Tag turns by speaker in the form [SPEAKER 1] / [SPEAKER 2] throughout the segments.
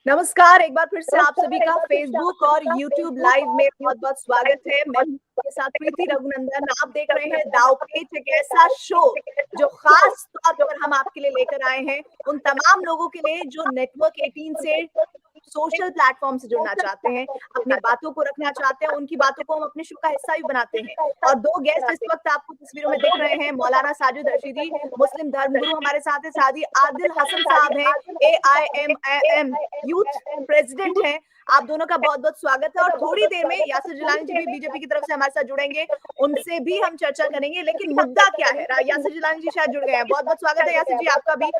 [SPEAKER 1] नमस्कार, एक बार फिर से आप सभी का फेसबुक और यूट्यूब लाइव में बहुत बहुत स्वागत है। मैं के साथ प्रीति रघुनंदन। आप देख रहे हैं दावपेच, एक ऐसा शो जो खास तौर पर हम आपके लिए लेकर आए हैं उन तमाम लोगों के लिए जो नेटवर्क 18 से सोशल प्लेटफॉर्म से जुड़ना चाहते हैं, अपनी बातों को रखना चाहते हैं, उनकी बातों को हम अपने शो का हिस्सा भी बनाते हैं। और दो गेस्ट इस वक्त आपको तस्वीरों में दिख रहे हैं। मौलाना साजिद रशीदी, मुस्लिम धर्मगुरु हमारे साथ है, साथ ही आदिल हसन साहब हैं, AIMIM यूथ प्रेसिडेंट हैं। आप दोनों का बहुत बहुत स्वागत है। और थोड़ी देर में यासिर जिलानी जी भी बीजेपी की तरफ से हमारे साथ जुड़ेंगे, उनसे भी हम चर्चा करेंगे। लेकिन मुद्दा क्या है? यासिर जिलानी जी शायद जुड़ गए हैं। बहुत बहुत स्वागत है यासिर जी आपका भी।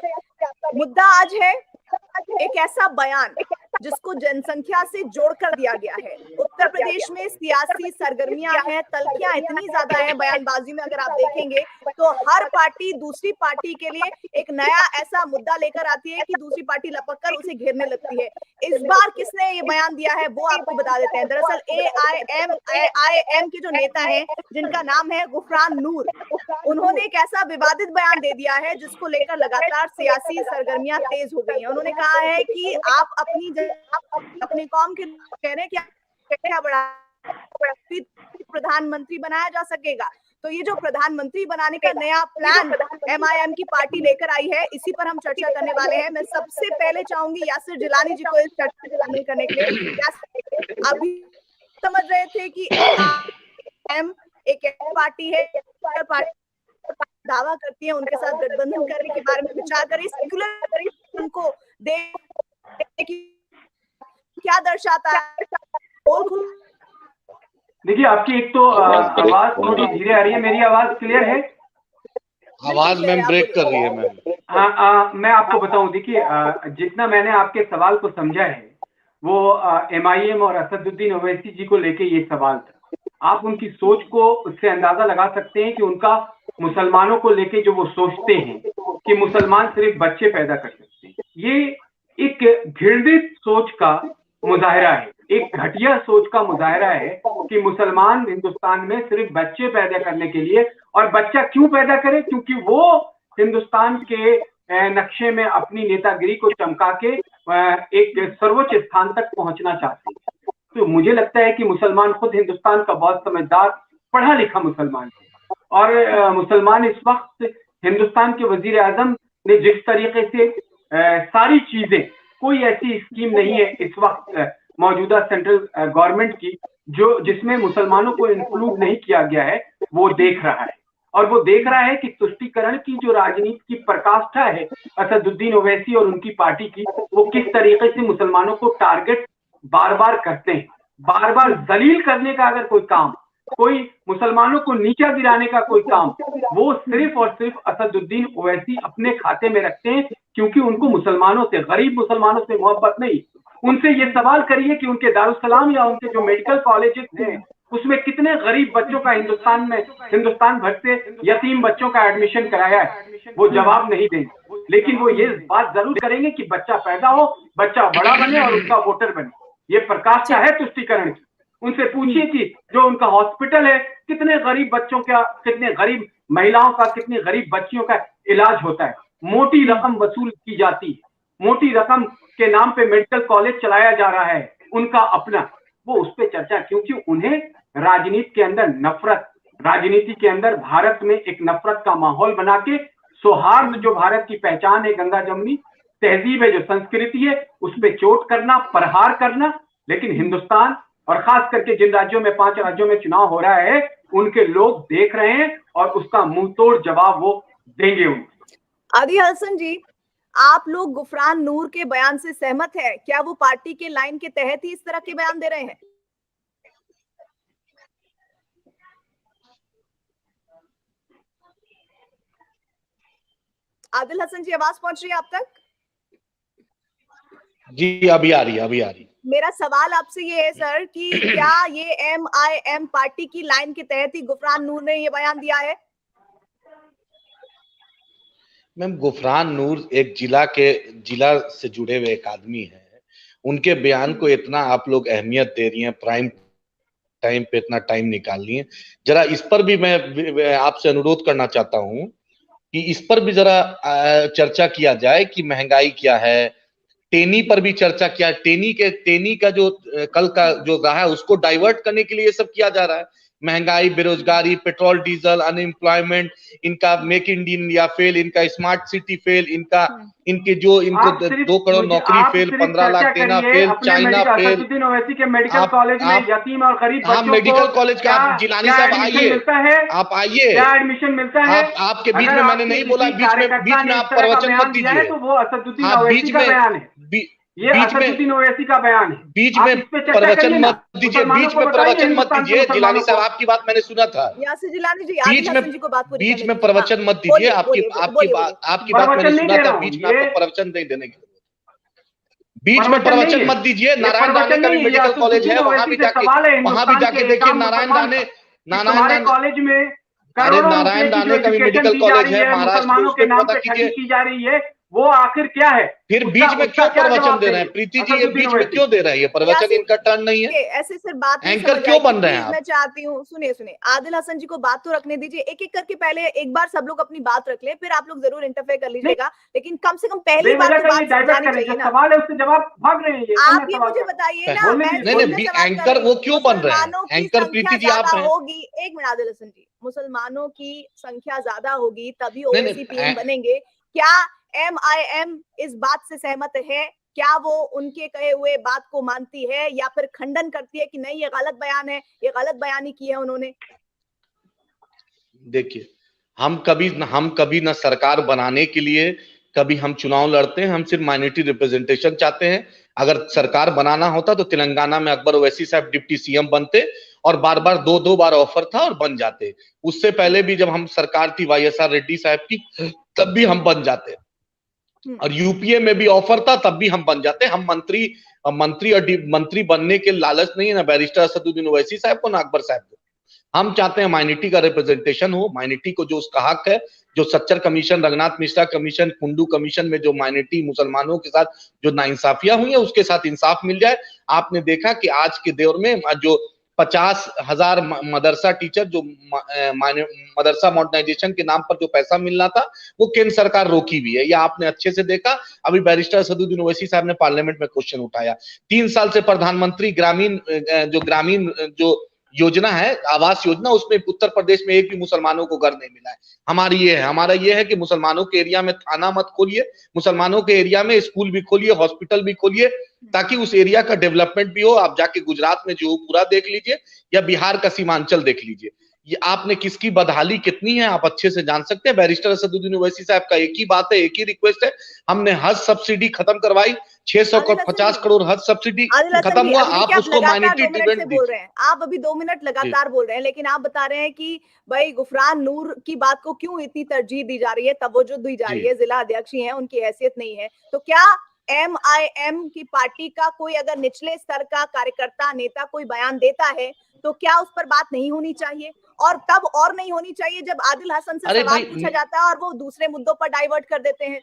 [SPEAKER 1] मुद्दा आज है एक ऐसा बयान जिसको जनसंख्या से जोड़कर दिया गया है। उत्तर प्रदेश में सियासी सरगर्मियां हैं, तल्खियां इतनी ज्यादा हैं बयानबाजी में, अगर आप देखेंगे तो हर पार्टी दूसरी पार्टी के लिए एक नया ऐसा मुद्दा लेकर आती है कि दूसरी पार्टी लपक कर उसे घेरने लगती है। इस बार किसने ये बयान दिया है वो आपको बता देते हैं। दरअसल AIM के जो नेता हैं, जिनका नाम है गुफरान नूर, उन्होंने एक ऐसा विवादित बयान दे दिया है जिसको लेकर लगातार सियासी सरगर्मियां तेज हो गई हैं। उन्होंने कहा है कि आप अपनी कौम के कह रहे हैं क्या बड़ा प्रधानमंत्री बनाया जा सकेगा। तो ये जो प्रधानमंत्री बनाने का नया प्लान MIM की पार्टी लेकर आई है, इसी पर हम चर्चा करने वाले हैं। मैं सबसे पहले चाहूंगी यासिर जिलानी जी को इस चर्चा में शामिल करने के लिए। अभी समझ रहे थे कि AIM एक पार्टी है, दावा करती है उनके साथ गठबंधन करने के बारे में विचार करें, सेक्युलर उनको क्या दर्शाता है।
[SPEAKER 2] देखिए, आपकी एक तो आवाज थोड़ी धीरे आ रही है। मेरी आवाज क्लियर है?
[SPEAKER 3] आवाज मैम ब्रेक कर रही है मैम।
[SPEAKER 2] मैं आपको बताऊं, देखिए जितना मैंने आपके सवाल को समझा है वो MIM और असदुद्दीन ओवैसी जी को लेके ये सवाल था। आप उनकी सोच को उससे अंदाजा लगा सकते हैं कि उनका मुसलमानों को लेके जो वो सोचते हैं कि मुसलमान सिर्फ बच्चे पैदा कर सकते हैं, ये एक घृणित सोच का मुजाहिरा है, एक घटिया सोच का मुजाहिरा है कि मुसलमान हिंदुस्तान में सिर्फ बच्चे पैदा करने के लिए, और बच्चा क्यों पैदा करे? क्योंकि वो हिंदुस्तान के नक्शे में अपनी नेतागिरी को चमका के एक सर्वोच्च स्थान तक पहुंचना चाहते हैं। तो मुझे लगता है कि मुसलमान खुद हिंदुस्तान का बहुत समझदार पढ़ा लिखा मुसलमान है, और मुसलमान इस वक्त हिंदुस्तान के वजीर आजम ने जिस तरीके से सारी चीजें, कोई ऐसी स्कीम नहीं है इस वक्त मौजूदा सेंट्रल गवर्नमेंट की जो जिसमें मुसलमानों को इंक्लूड नहीं किया गया है, वो देख रहा है। और वो देख रहा है कि तुष्टीकरण की जो राजनीति की प्रकाष्ठा है असदुद्दीन ओवैसी और उनकी पार्टी की, वो किस तरीके से मुसलमानों को टारगेट बार बार करते हैं। बार बार जलील करने का अगर कोई काम, कोई मुसलमानों को नीचा गिराने का कोई काम, वो सिर्फ और सिर्फ असदुद्दीन ओवैसी अपने खाते में रखते हैं, क्योंकि उनको मुसलमानों से, गरीब मुसलमानों से मोहब्बत नहीं। उनसे ये सवाल करिए कि उनके दारुसलाम या उनके जो मेडिकल कॉलेजेस हैं उसमें कितने गरीब बच्चों का हिंदुस्तान भर से यतीम बच्चों का एडमिशन कराया है, वो जवाब नहीं देंगे। लेकिन वो ये बात जरूर करेंगे कि बच्चा पैदा हो, बच्चा बड़ा बने और उसका वोटर बने। ये प्रकाष्ठा है तुष्टीकरण की। उनसे पूछिए कि जो उनका हॉस्पिटल है, कितने गरीब बच्चों का, कितने गरीब महिलाओं का, कितनी गरीब बच्चियों का इलाज होता है। मोटी रकम वसूल की जाती है, मोटी रकम के नाम पे मेडिकल कॉलेज चलाया जा रहा है उनका अपना। वो उस पर चर्चा, क्योंकि उन्हें राजनीति के अंदर नफरत, राजनीति के अंदर भारत में एक नफरत का माहौल बना के सौहार्द, जो भारत की पहचान है, गंगा जमुनी तहजीब है, जो संस्कृति है, उसमें चोट करना, प्रहार करना। लेकिन हिंदुस्तान और खास करके जिन राज्यों में, 5 राज्यों में चुनाव हो रहा है, उनके लोग देख रहे हैं और उसका मुंह तोड़ जवाब वो देंगे उनको।
[SPEAKER 1] आदिल हसन जी, आप लोग गुफरान नूर के बयान से सहमत है? क्या वो पार्टी के लाइन के तहत ही इस तरह के बयान दे रहे हैं? आदिल हसन जी, आवाज पहुंच रही है आप तक?
[SPEAKER 3] जी अभी आ रही है।
[SPEAKER 1] मेरा सवाल आपसे ये है सर कि क्या ये MIM पार्टी की लाइन के तहत ही गुफरान नूर ने ये बयान दिया है?
[SPEAKER 3] मैम, गुफरान नूर एक जिला से जुड़े हुए एक आदमी है। उनके बयान को इतना आप लोग अहमियत दे रही हैं, प्राइम टाइम पे इतना टाइम निकाल रही हैं, जरा इस पर भी मैं आपसे अनुरोध करना चाहता हूं कि इस पर भी जरा चर्चा किया जाए कि महंगाई क्या है, टेनी पर भी चर्चा किया। टेनी का जो कल का जो रहा है उसको डाइवर्ट करने के लिए ये सब किया जा रहा है। महंगाई, बेरोजगारी, पेट्रोल डीजल, अनएम्प्लॉयमेंट, इनका मेक इन इंडिया फेल, इनका स्मार्ट सिटी फेल, इनके 2 करोड़ नौकरी फेल, 15 लाख देना fail, China fail.
[SPEAKER 2] Asaduddin Owaisi के मेडिकल कॉलेज में यतीम और गरीब बच्चों को
[SPEAKER 3] मेडिकल कॉलेज का आप जिलानी साहब आइए, आप आइए,
[SPEAKER 2] क्या एडमिशन मिलता है?
[SPEAKER 3] आपके बीच में मैंने नहीं बोला, बीच में आप प्रवचन मत दीजिए।
[SPEAKER 2] तो वो असदुद्दीन ओवैसी का बयान है, ये असदुद्दीन ओवैसी का बयान है।
[SPEAKER 3] बीच में प्रवचन मत दीजिए, बीच में प्रवचन मत दीजिए। जिलानी साहब आपकी बात मैंने सुना था, बीच में प्रवचन मत दीजिए। आपकी बात मैंने सुना था, बीच में आपको प्रवचन नहीं देने के, बीच में प्रवचन मत दीजिए। नारायण राणे का भी मेडिकल कॉलेज है, वहां भी जाके देखिए। नारायण राणे
[SPEAKER 2] कॉलेज में,
[SPEAKER 3] अरे नारायण राणे का भी मेडिकल कॉलेज है महाराष्ट्र में, उसको पता कीजिए
[SPEAKER 2] की जा रही है, वो आखिर क्या है?
[SPEAKER 3] फिर बीच में क्यों प्रवचन दे रहे हैं प्रीति जी? ये बीच में क्यों दे रहे हैं? ये प्रवचन इनका टर्न नहीं है।
[SPEAKER 1] ऐसे सिर्फ बात
[SPEAKER 3] एंकर क्यों बन रहे हैं?
[SPEAKER 1] मैं चाहती हूँ, सुनिए आदिल हसन जी को बात तो रखने दीजिए। एक एक करके पहले एक बार सब लोग अपनी बात रख ले, फिर आप लोग जरूर इंटरफेयर कर लीजिएगा, लेकिन कम से कम पहली बार तो बात समझानी चाहिए ना।
[SPEAKER 2] सवाल है, उससे जवाब भाग रहे हैं।
[SPEAKER 1] आप ये मुझे बताइए ना,
[SPEAKER 3] नहीं, एंकर वो क्यों बन रहे हैं? एंकर प्रीति जी आप हैं।
[SPEAKER 1] होगी, एक मिनट आदिल हसन जी, मुसलमानों की संख्या ज्यादा होगी तभी ओवैसी पीएम बनेंगे। क्या MIM इस बात से सहमत है? क्या वो उनके कहे हुए बात को मानती है या फिर खंडन करती है कि नहीं ये गलत बयान है, ये गलत बयानी की है उन्होंने?
[SPEAKER 3] देखिए, हम कभी ना सरकार बनाने के लिए कभी हम चुनाव लड़ते हैं, हम सिर्फ माइनॉरिटी रिप्रेजेंटेशन चाहते हैं। अगर सरकार बनाना होता तो तेलंगाना में अकबर ओवैसी साहब डिप्टी सीएम बनते और बार बार दो बार ऑफर था और बन जाते। उससे पहले भी जब हम सरकार थी YSR रेड्डी साहब की, तब भी हम बन जाते, और यूपीए में भी ऑफर था तब भी हम बन जाते। हम मंत्री बनने के लालच नहीं है ना बैरिस्टर असदुद्दीन ओवैसी साहब को ना अकबर साहब को। हम चाहते हैं माइनॉरिटी का रिप्रेजेंटेशन हो, माइनॉरिटी को जो उसका हक है, जो Sachar commission, Raghunath Mishra commission, Kundu commission में जो माइनॉरिटी मुसलमानों के साथ जो नाइंसाफियां हुई है उसके साथ इंसाफ मिल जाए। आपने देखा कि आज के दौर में जो 50,000 मदरसा टीचर जो मदरसा मॉडर्नाइजेशन के नाम पर जो पैसा मिलना था वो केंद्र सरकार रोकी भी है, या आपने अच्छे से देखा। अभी बैरिस्टर असदुद्दीन ओवैसी साहब ने पार्लियामेंट में क्वेश्चन उठाया। 3 साल से प्रधानमंत्री ग्रामीण जो योजना है, आवास योजना, उसमें उत्तर प्रदेश में एक भी मुसलमानों को घर नहीं मिला है। हमारा ये है कि मुसलमानों के एरिया में थाना मत खोलिए, मुसलमानों के एरिया में स्कूल भी खोलिए, हॉस्पिटल भी खोलिए, ताकि उस एरिया का डेवलपमेंट भी हो। आप जाके गुजरात में जो पूरा देख लीजिए या बिहार का सीमांचल देख लीजिए, ये आपने किसकी बदहाली कितनी है आप अच्छे से जान सकते हैं। बैरिस्टर असदुद्दीन ओवैसी साहब का एक ही बात है, एक ही रिक्वेस्ट है, हमने हज सब्सिडी खत्म करवाई, 650 करोड़ हज सब्सिडी खत्म हुआ। आप उसको माइनॉरिटी ट्रीटमेंट
[SPEAKER 1] बोल रहे हैं, आप अभी 2 मिनट लगातार बोल रहे हैं, लेकिन आप बता रहे हैं कि भाई गुफरान नूर की बात को क्यों इतनी तरजीह दी जा रही है, तवज्जो दी जा रही है। जिला अध्यक्ष ही हैं, उनकी हैसियत नहीं है, तो क्या MIM की पार्टी का कोई अगर निचले स्तर का कार्यकर्ता नेता कोई बयान देता है तो क्या उस पर बात नहीं होनी चाहिए? और तब और नहीं होनी चाहिए जब आदिल हसन से सवाल पूछा जाता है और वो दूसरे मुद्दों पर डाइवर्ट कर देते हैं।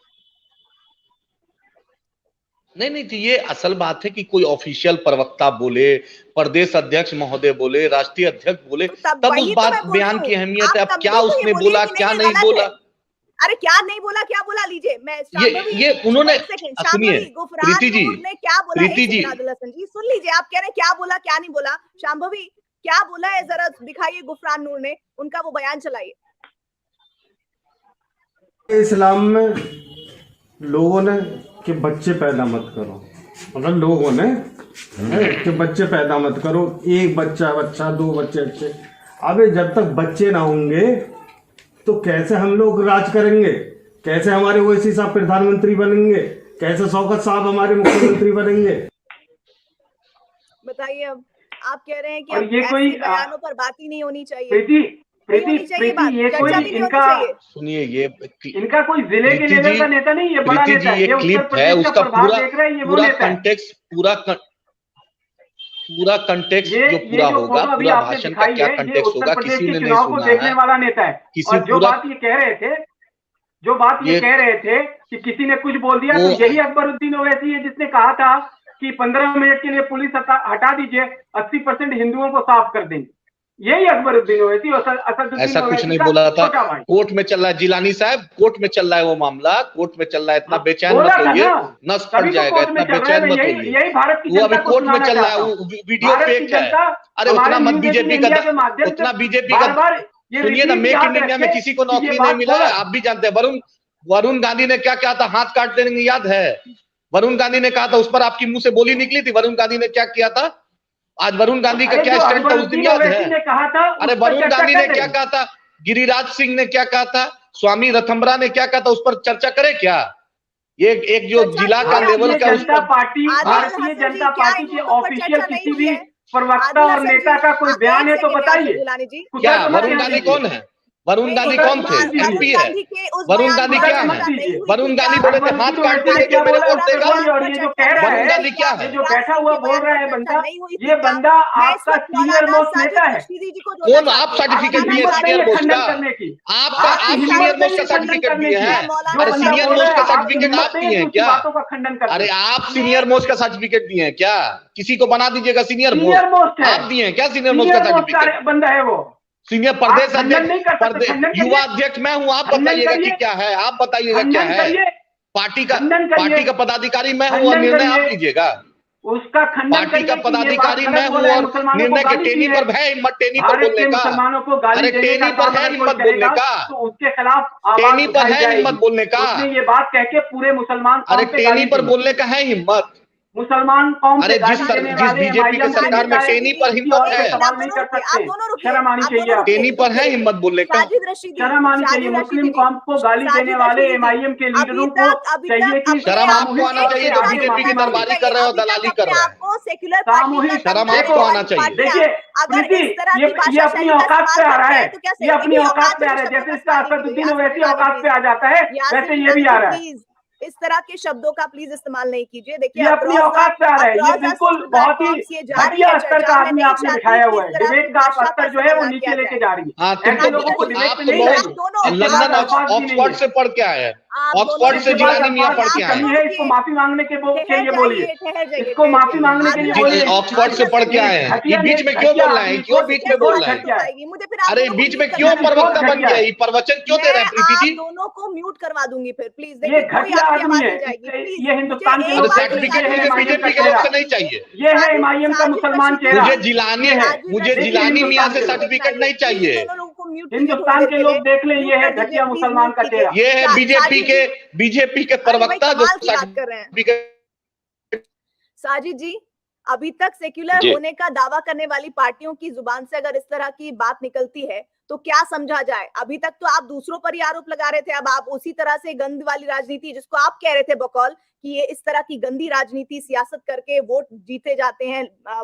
[SPEAKER 3] नहीं, तो ये असल बात है कि कोई ऑफिशियल प्रवक्ता बोले, प्रदेश अध्यक्ष महोदय बोले, राष्ट्रीय अध्यक्ष बोले, तब उस बात बयान की अहमियत है। अब क्या उसने बोला, क्या नहीं बोला,
[SPEAKER 1] अरे क्या नहीं बोला, क्या बोला, लीजिए मैं
[SPEAKER 3] ये उन्होंने, सुनिए प्रीति जी,
[SPEAKER 1] ने क्या बोला, आदिल हसन जी सुन लीजिए, आप कह रहे हैं क्या बोला क्या नहीं बोला। शांभवी क्या बोला है जरा दिखाइए, गुफरान नूर ने, उनका वो बयान चलाइए।
[SPEAKER 4] इस्लाम में लोगों ने कि बच्चे पैदा मत करो, मतलब लोगों ने कि बच्चे पैदा मत करो, एक बच्चा 2 बच्चे अच्छे। अबे जब तक बच्चे ना होंगे तो कैसे हम लोग राज करेंगे? कैसे हमारे ओवैसी साहब प्रधानमंत्री बनेंगे? कैसे शौकत साहब हमारे मुख्यमंत्री बनेंगे?
[SPEAKER 1] बताइए। अब आप कह रहे हैं कि अब ये कोई बयानों पर बात ही नहीं होनी चाहिए।
[SPEAKER 2] प्रीति ये कोई इनका,
[SPEAKER 3] सुनिए, ये
[SPEAKER 2] इनका कोई जिले के लेवल का नेता नहीं, ये बड़ा नेता है।
[SPEAKER 3] ये क्लिप है, उसका पूरा कंटेक्स्ट पूरा कंटेक्स्ट जो पूरा होगा, पूरा भाषण का क्या कंटेक्स्ट होगा, किसी ने नहीं सुना
[SPEAKER 2] देखने वाला नेता है। और जो बात ये कह रहे थे कि किसी ने कुछ बोल दिया, तो यही अकबरुद्दीन ओवैसी है जिसने कहा था कि 15 मिनट के लिए पुलिस हटा दीजिए, 80% हिंदुओं को साफ कर देंगे। यही अकबरुद्दीन ओवैसी और असदुद्दीन
[SPEAKER 3] ऐसा कुछ
[SPEAKER 2] ओवैसी
[SPEAKER 3] नहीं
[SPEAKER 2] का
[SPEAKER 3] बोला था।
[SPEAKER 2] छोटा भाई।
[SPEAKER 3] कोर्ट में चल रहा है जिलानी साहब, कोर्ट में चल रहा है वो मामला, कोर्ट में चल रहा है। इतना बेचैन
[SPEAKER 2] बोला
[SPEAKER 3] मत
[SPEAKER 2] था
[SPEAKER 3] होइए,
[SPEAKER 2] ना,
[SPEAKER 3] नस
[SPEAKER 2] तभी
[SPEAKER 3] फट
[SPEAKER 2] तो
[SPEAKER 3] जाएगा,
[SPEAKER 2] कोर्ट में
[SPEAKER 3] इतना
[SPEAKER 2] चल रहा है।
[SPEAKER 3] बेचैन
[SPEAKER 2] मैं
[SPEAKER 3] मत
[SPEAKER 2] यही
[SPEAKER 3] होइए।
[SPEAKER 2] यही भारत की
[SPEAKER 3] वो
[SPEAKER 2] जनता
[SPEAKER 3] अभी
[SPEAKER 2] को
[SPEAKER 3] कोर्ट में
[SPEAKER 2] सुनाना
[SPEAKER 3] चल रहा है,
[SPEAKER 2] चाहता हूँ।
[SPEAKER 3] वो वीडियो
[SPEAKER 2] भारत की
[SPEAKER 3] फेक है।
[SPEAKER 2] जनता
[SPEAKER 3] अरे
[SPEAKER 2] हमारे
[SPEAKER 3] उतना मत
[SPEAKER 2] न्यूज
[SPEAKER 3] बीजेपी
[SPEAKER 2] 18
[SPEAKER 3] का
[SPEAKER 2] इंडिया के माध्यम से
[SPEAKER 3] उतना बीजेपी का
[SPEAKER 2] बार-बार ये
[SPEAKER 3] सुनिए ना,
[SPEAKER 2] रिपीट
[SPEAKER 3] मेक
[SPEAKER 2] याद
[SPEAKER 3] इन इंडिया में
[SPEAKER 2] रखें
[SPEAKER 3] किसी को
[SPEAKER 2] कि ये
[SPEAKER 3] नौकरी नहीं
[SPEAKER 2] बात
[SPEAKER 3] मिला है,
[SPEAKER 2] गलत।
[SPEAKER 3] आप भी जानते हैं। वरुण गांधी ने क्या कहा था, हाथ काट देने, याद है? वरुण गांधी ने कहा था, उस पर आपकी मुंह से बोली निकली थी। वरुण गांधी ने क्या किया था? आज वरुण गांधी का
[SPEAKER 2] अरे
[SPEAKER 3] क्या
[SPEAKER 2] जो
[SPEAKER 3] स्टैंड था उस दिन
[SPEAKER 2] अकबरुद्दीन
[SPEAKER 3] याद
[SPEAKER 2] ओवैसी
[SPEAKER 3] है?
[SPEAKER 2] ने कहा था
[SPEAKER 3] अरे
[SPEAKER 2] उस पर
[SPEAKER 3] वरुण
[SPEAKER 2] चर्चा
[SPEAKER 3] गांधी ने
[SPEAKER 2] कर
[SPEAKER 3] क्या
[SPEAKER 2] रहे
[SPEAKER 3] कहा था, गिरिराज सिंह ने क्या कहा था, स्वामी रथम्बरा ने क्या कहा था, उस पर चर्चा करें क्या? ये एक जो
[SPEAKER 1] चर्चा
[SPEAKER 3] जिला
[SPEAKER 1] क्यों
[SPEAKER 3] का
[SPEAKER 1] है
[SPEAKER 3] लेवल
[SPEAKER 2] भारतीय
[SPEAKER 3] का, उस
[SPEAKER 2] जनता
[SPEAKER 3] पर
[SPEAKER 2] पार्टी
[SPEAKER 1] आदिल
[SPEAKER 2] भारतीय
[SPEAKER 1] हसन जी,
[SPEAKER 2] जनता
[SPEAKER 1] क्या
[SPEAKER 2] पार्टी
[SPEAKER 1] इन
[SPEAKER 2] के
[SPEAKER 1] मुद्दों पर
[SPEAKER 2] ऑफिशियल
[SPEAKER 1] चर्चा नहीं
[SPEAKER 2] किसी
[SPEAKER 1] हुई
[SPEAKER 2] भी
[SPEAKER 1] है?
[SPEAKER 2] प्रवक्ता
[SPEAKER 1] आदिल
[SPEAKER 2] और
[SPEAKER 1] हसन
[SPEAKER 2] नेता
[SPEAKER 1] जी,
[SPEAKER 2] का कोई बयान
[SPEAKER 1] एक
[SPEAKER 2] है तो
[SPEAKER 1] सेकंड
[SPEAKER 2] बताइए।
[SPEAKER 1] जिलानी जी।
[SPEAKER 3] क्या
[SPEAKER 2] कुतर्क मत
[SPEAKER 3] वरुण
[SPEAKER 2] यहाँ
[SPEAKER 3] गांधी
[SPEAKER 2] दीजिए।
[SPEAKER 3] कौन है? वरुण
[SPEAKER 1] नहीं,
[SPEAKER 3] गांधी
[SPEAKER 1] नहीं,
[SPEAKER 3] कौन
[SPEAKER 1] उस
[SPEAKER 3] थे?
[SPEAKER 1] वरुण
[SPEAKER 3] एमपी है।
[SPEAKER 1] गांधी के उस
[SPEAKER 3] वरुण
[SPEAKER 1] बयान
[SPEAKER 3] गांधी
[SPEAKER 1] पर
[SPEAKER 3] क्या
[SPEAKER 2] कुतर्क मत
[SPEAKER 3] है?
[SPEAKER 1] चर्चा नहीं
[SPEAKER 2] दीजिए।
[SPEAKER 1] हुई
[SPEAKER 3] वरुण
[SPEAKER 1] थी
[SPEAKER 3] गांधी
[SPEAKER 1] क्या?
[SPEAKER 3] बोले थे हाथ
[SPEAKER 2] अकबरुद्दीन
[SPEAKER 3] काट
[SPEAKER 2] ओवैसी ने
[SPEAKER 3] देंगे जो
[SPEAKER 2] क्या
[SPEAKER 3] मेरे
[SPEAKER 2] बोला
[SPEAKER 3] वोट
[SPEAKER 2] उस पर
[SPEAKER 3] देगा।
[SPEAKER 2] बोलिए। और ये जो कह रहा
[SPEAKER 3] वरुण
[SPEAKER 2] है,
[SPEAKER 3] गांधी क्या है?
[SPEAKER 2] ये जो बैठा हुआ बोल रहा है बंदा, ये
[SPEAKER 1] क्या?
[SPEAKER 2] बंदा
[SPEAKER 1] मैं इस
[SPEAKER 2] आपका
[SPEAKER 1] वक्त
[SPEAKER 2] सीनियर
[SPEAKER 1] मौलाना
[SPEAKER 2] मोस्ट नेता
[SPEAKER 1] साजिद
[SPEAKER 2] है।
[SPEAKER 1] रशीदी जी को जोड़ना
[SPEAKER 3] कौन? आप
[SPEAKER 1] चाहती हूँ।
[SPEAKER 3] सर्टिफिकेट
[SPEAKER 2] आपकी
[SPEAKER 3] दिए
[SPEAKER 1] मौलाना
[SPEAKER 2] हिम्मत नहीं
[SPEAKER 3] सीनियर
[SPEAKER 2] है
[SPEAKER 1] साजिद
[SPEAKER 3] मोस्ट
[SPEAKER 2] खंडन
[SPEAKER 3] का?
[SPEAKER 2] करने की।
[SPEAKER 3] आपका
[SPEAKER 2] आपकी
[SPEAKER 3] आप
[SPEAKER 1] मौलाना
[SPEAKER 2] हिम्मत
[SPEAKER 3] सीनियर
[SPEAKER 1] साजिद
[SPEAKER 2] नहीं
[SPEAKER 3] मोस्ट का
[SPEAKER 2] है
[SPEAKER 1] रशीदी
[SPEAKER 2] खंडन
[SPEAKER 1] जी,
[SPEAKER 3] सर्टिफिकेट
[SPEAKER 2] करने
[SPEAKER 3] दिए
[SPEAKER 2] की।
[SPEAKER 1] मैं
[SPEAKER 3] हैं?
[SPEAKER 2] जो
[SPEAKER 3] अरे
[SPEAKER 1] मौलाना
[SPEAKER 2] बंदा
[SPEAKER 3] सीनियर
[SPEAKER 2] बोल
[SPEAKER 1] साजिद
[SPEAKER 2] रहा
[SPEAKER 3] मोस्ट
[SPEAKER 2] है
[SPEAKER 3] का
[SPEAKER 1] रशीदी
[SPEAKER 2] आपकी
[SPEAKER 3] सर्टिफिकेट
[SPEAKER 2] हिम्मत
[SPEAKER 3] आप
[SPEAKER 2] नहीं है
[SPEAKER 3] दिए
[SPEAKER 2] कि
[SPEAKER 3] हैं
[SPEAKER 2] उसकी
[SPEAKER 3] क्या?
[SPEAKER 2] बातों का खंडन कर
[SPEAKER 3] अरे
[SPEAKER 2] दे।
[SPEAKER 3] आप
[SPEAKER 1] मैं
[SPEAKER 3] सीनियर मोस्ट का सर्टिफिकेट दिए हैं क्या? किसी को बना दीजिएगा सीनियर
[SPEAKER 2] सीनियर
[SPEAKER 3] मोस्ट।
[SPEAKER 2] मोस्ट है,
[SPEAKER 3] आप दिए हैं क्या सीनियर मोस्ट का
[SPEAKER 2] सीनियर मोस्ट
[SPEAKER 3] सर्टिफिकेट?
[SPEAKER 2] बंदा है वो।
[SPEAKER 3] सीनियर
[SPEAKER 2] आप
[SPEAKER 3] प्रदेश
[SPEAKER 2] खंडन
[SPEAKER 3] अध्यक्ष,
[SPEAKER 2] नहीं कर सकते, खंडन
[SPEAKER 3] युवा
[SPEAKER 2] करिए,
[SPEAKER 3] अध्यक्ष मैं हूं, आप
[SPEAKER 2] खंडन
[SPEAKER 3] बताइएगा कि
[SPEAKER 2] करिए,
[SPEAKER 3] क्या है, आप बताइएगा क्या
[SPEAKER 2] खंडन
[SPEAKER 3] है?
[SPEAKER 2] करिए,
[SPEAKER 3] पार्टी
[SPEAKER 2] करिए,
[SPEAKER 3] का पदाधिकारी मैं हूं और
[SPEAKER 2] खंडन
[SPEAKER 3] निर्णय आप
[SPEAKER 2] करिए,
[SPEAKER 3] लीजिएगा।
[SPEAKER 2] उसका खंडन
[SPEAKER 3] पार्टी का
[SPEAKER 2] करिए कि ये बात
[SPEAKER 3] पदाधिकारी मैं
[SPEAKER 2] गलत
[SPEAKER 3] हूं
[SPEAKER 2] बोला है,
[SPEAKER 3] और
[SPEAKER 2] मुसलमानों को
[SPEAKER 3] निर्णय के
[SPEAKER 2] गाली दी
[SPEAKER 3] टेनी
[SPEAKER 2] है।
[SPEAKER 3] पर है हिम्मत टेनी पर
[SPEAKER 2] भारत
[SPEAKER 3] बोलने
[SPEAKER 2] के
[SPEAKER 3] का।
[SPEAKER 2] मुसलमानों को गाली
[SPEAKER 3] अरे
[SPEAKER 2] देने का
[SPEAKER 3] टेनी पर
[SPEAKER 2] काम
[SPEAKER 3] है
[SPEAKER 2] अगर कोई
[SPEAKER 3] हिम्मत बोलने
[SPEAKER 2] करेगा
[SPEAKER 3] का।
[SPEAKER 2] तो उसके खिलाफ आवाज
[SPEAKER 3] टेनी पर
[SPEAKER 2] उठाई
[SPEAKER 3] है
[SPEAKER 2] जाएगी।
[SPEAKER 3] हिम्मत बोलने का।
[SPEAKER 2] उसने ये बात कह के पूरे मुसलमान
[SPEAKER 3] अरे
[SPEAKER 2] कौम पे
[SPEAKER 3] टेनी
[SPEAKER 2] गाली
[SPEAKER 3] पर
[SPEAKER 2] दी।
[SPEAKER 3] बोलने का है हिम्मत।
[SPEAKER 2] मुसलमान कौम पे
[SPEAKER 3] अरे
[SPEAKER 2] गाली देने
[SPEAKER 3] जिस
[SPEAKER 2] वाले
[SPEAKER 3] बीजेपी के
[SPEAKER 2] एमआईएम के
[SPEAKER 3] सरकार में
[SPEAKER 2] नेता है,
[SPEAKER 3] टेनी पर
[SPEAKER 2] किसी
[SPEAKER 3] हिम्मत
[SPEAKER 2] और पे
[SPEAKER 3] है,
[SPEAKER 2] सवाल नहीं कर
[SPEAKER 1] आप
[SPEAKER 2] सकते।
[SPEAKER 1] दोनों रुकिए,
[SPEAKER 2] शर्म आनी
[SPEAKER 1] आप
[SPEAKER 2] चाहिए
[SPEAKER 1] दोनों
[SPEAKER 2] आपको।
[SPEAKER 3] टेनी पर है हिम्मत बोलने का।
[SPEAKER 1] साजिद रशीदी,
[SPEAKER 2] शर्म आनी चाहिए।
[SPEAKER 1] साजिद
[SPEAKER 2] मुस्लिम
[SPEAKER 1] रशीदी
[SPEAKER 2] कौम को गाली
[SPEAKER 1] साजिद
[SPEAKER 2] देने वाले
[SPEAKER 1] रशीदी जी,
[SPEAKER 2] एमआईएम के
[SPEAKER 1] अभी
[SPEAKER 2] लीडरों को
[SPEAKER 1] तक
[SPEAKER 2] चाहिए कि
[SPEAKER 3] शर्म आपको आना
[SPEAKER 2] सामूहिक
[SPEAKER 3] चाहिए
[SPEAKER 2] तौर
[SPEAKER 3] जो
[SPEAKER 2] पे आके
[SPEAKER 3] बीजेपी की
[SPEAKER 2] माफी मांगे।
[SPEAKER 3] दरबारी कर रहे हो, दलाली कर रहे हैं।
[SPEAKER 1] आपको सेक्युलर
[SPEAKER 2] सामूहिक
[SPEAKER 3] शर्म
[SPEAKER 1] पार्टी
[SPEAKER 3] आपको आना चाहिए।
[SPEAKER 2] देखिए
[SPEAKER 1] अगर
[SPEAKER 2] प्रीति,
[SPEAKER 1] इस तरह की
[SPEAKER 2] ये
[SPEAKER 1] भाषा
[SPEAKER 2] अपनी
[SPEAKER 1] शैली का
[SPEAKER 2] औकात पे
[SPEAKER 1] इस्तेमाल
[SPEAKER 2] आ रहा
[SPEAKER 1] करते
[SPEAKER 2] है,
[SPEAKER 1] हैं तो क्या
[SPEAKER 2] ये अपनी
[SPEAKER 1] इनकी
[SPEAKER 2] औकात पे आ
[SPEAKER 1] में
[SPEAKER 2] रहा है।
[SPEAKER 1] शब्दों
[SPEAKER 2] जैसे
[SPEAKER 1] का
[SPEAKER 2] इसका
[SPEAKER 1] इस्तेमाल नहीं
[SPEAKER 2] असदुद्दीन
[SPEAKER 1] कीजिए।
[SPEAKER 2] ओवैसी
[SPEAKER 1] यासिर
[SPEAKER 2] औकात पे आ जाता है, वैसे ये भी आ रहा है।
[SPEAKER 1] प्लीज इस तरह के शब्दों का प्लीज इस्तेमाल नहीं कीजिए। देखिए
[SPEAKER 2] ये अपनी औकात पे आ रहा है। ये बिल्कुल बहुत ही घटिया स्तर का आदमी आपने बिठाया हुआ है। डिबेट का स्तर जो है वो नीचे लेके जा रही है।
[SPEAKER 3] हाँ, तुम
[SPEAKER 2] ऐसे
[SPEAKER 3] तो
[SPEAKER 2] लोगों को डिबेट
[SPEAKER 3] आप
[SPEAKER 2] पे
[SPEAKER 3] तो
[SPEAKER 2] नहीं लाइए।
[SPEAKER 3] बहुत
[SPEAKER 2] इसके पास
[SPEAKER 3] लंदन
[SPEAKER 2] अल्फाज भी नहीं
[SPEAKER 3] ऑक्सफोर्ड
[SPEAKER 2] है।
[SPEAKER 3] से पढ़ के आए हैं। ऑक्सफोर्ड से
[SPEAKER 2] इसके पास
[SPEAKER 3] जिलानी मियाँ
[SPEAKER 2] अल्फाज
[SPEAKER 3] पढ़
[SPEAKER 2] की
[SPEAKER 3] के आए
[SPEAKER 2] कमी
[SPEAKER 3] हैं।
[SPEAKER 2] है। इसको माफी मांगने के लिए बोलिए। इसको
[SPEAKER 1] ठहर
[SPEAKER 2] माफी मांगने के लिए बोलिए।
[SPEAKER 3] ऑक्सफोर्ड से पढ़ के आए हैं। ये बीच में क्यों
[SPEAKER 2] घटिया
[SPEAKER 3] बोल रहे हैं?
[SPEAKER 2] आदमी,
[SPEAKER 3] क्यों बीच में बोल रहे हैं?
[SPEAKER 1] पाएगी मुझे फिर आप
[SPEAKER 3] अरे
[SPEAKER 1] दोनों को
[SPEAKER 3] बीच में
[SPEAKER 1] म्यूट
[SPEAKER 3] क्यों
[SPEAKER 1] करवा दूंगी।
[SPEAKER 3] प्रवक्ता बन
[SPEAKER 2] घटिया
[SPEAKER 3] गया?
[SPEAKER 2] है।
[SPEAKER 3] ये प्रवचन क्यों दे रहे हैं प्रीति
[SPEAKER 1] आप
[SPEAKER 3] जी?
[SPEAKER 1] दोनों को म्यूट करवा दूंगी फिर प्लीज।
[SPEAKER 2] ये
[SPEAKER 1] देखिए कोई
[SPEAKER 2] घटिया
[SPEAKER 1] आपकी
[SPEAKER 2] आदमी
[SPEAKER 1] आवाज
[SPEAKER 2] है।
[SPEAKER 1] नहीं जाएगी प्लीज।
[SPEAKER 2] ये हिंदुस्तान के
[SPEAKER 1] मुझे
[SPEAKER 2] लोग
[SPEAKER 3] अरे
[SPEAKER 1] एक बात
[SPEAKER 2] देखेंगे।
[SPEAKER 3] सर्टिफिकेट
[SPEAKER 2] ये
[SPEAKER 3] मुझे
[SPEAKER 2] एमआईएम का
[SPEAKER 3] बीजेपी के लोग
[SPEAKER 2] चेहरा
[SPEAKER 3] से
[SPEAKER 2] है।
[SPEAKER 3] नहीं चाहिए।
[SPEAKER 2] ये है एमआईएम का मुसलमान चेहरा।
[SPEAKER 3] मुझे जिलानी है, मुझे
[SPEAKER 2] देखिए
[SPEAKER 3] जिलानी मियाँ से
[SPEAKER 2] हिंदुस्तान के लोग।
[SPEAKER 3] सर्टिफिकेट नहीं चाहिए।
[SPEAKER 1] दोनों लोगों को म्यूट
[SPEAKER 2] हिंदुस्तान के लोग देख ले, ये है घटिया मुसलमान का चेहरा।
[SPEAKER 3] ये है बीजेपी के प्रवक्ता जो
[SPEAKER 1] कमाल की बात कर रहे हैं
[SPEAKER 3] सर्टिफिकेट।
[SPEAKER 1] साजिद जी। अभी तक सेक्युलर होने का दावा करने वाली पार्टियों की जुबान से अगर इस तरह की बात निकलती है तो क्या समझा जाए? अभी तक तो आप दूसरों पर ही आरोप लगा रहे थे, अब आप उसी तरह से गंद वाली राजनीति जिसको आप कह रहे थे बकौल कि ये इस तरह की गंदी राजनीति, सियासत करके वोट जीते जाते हैं,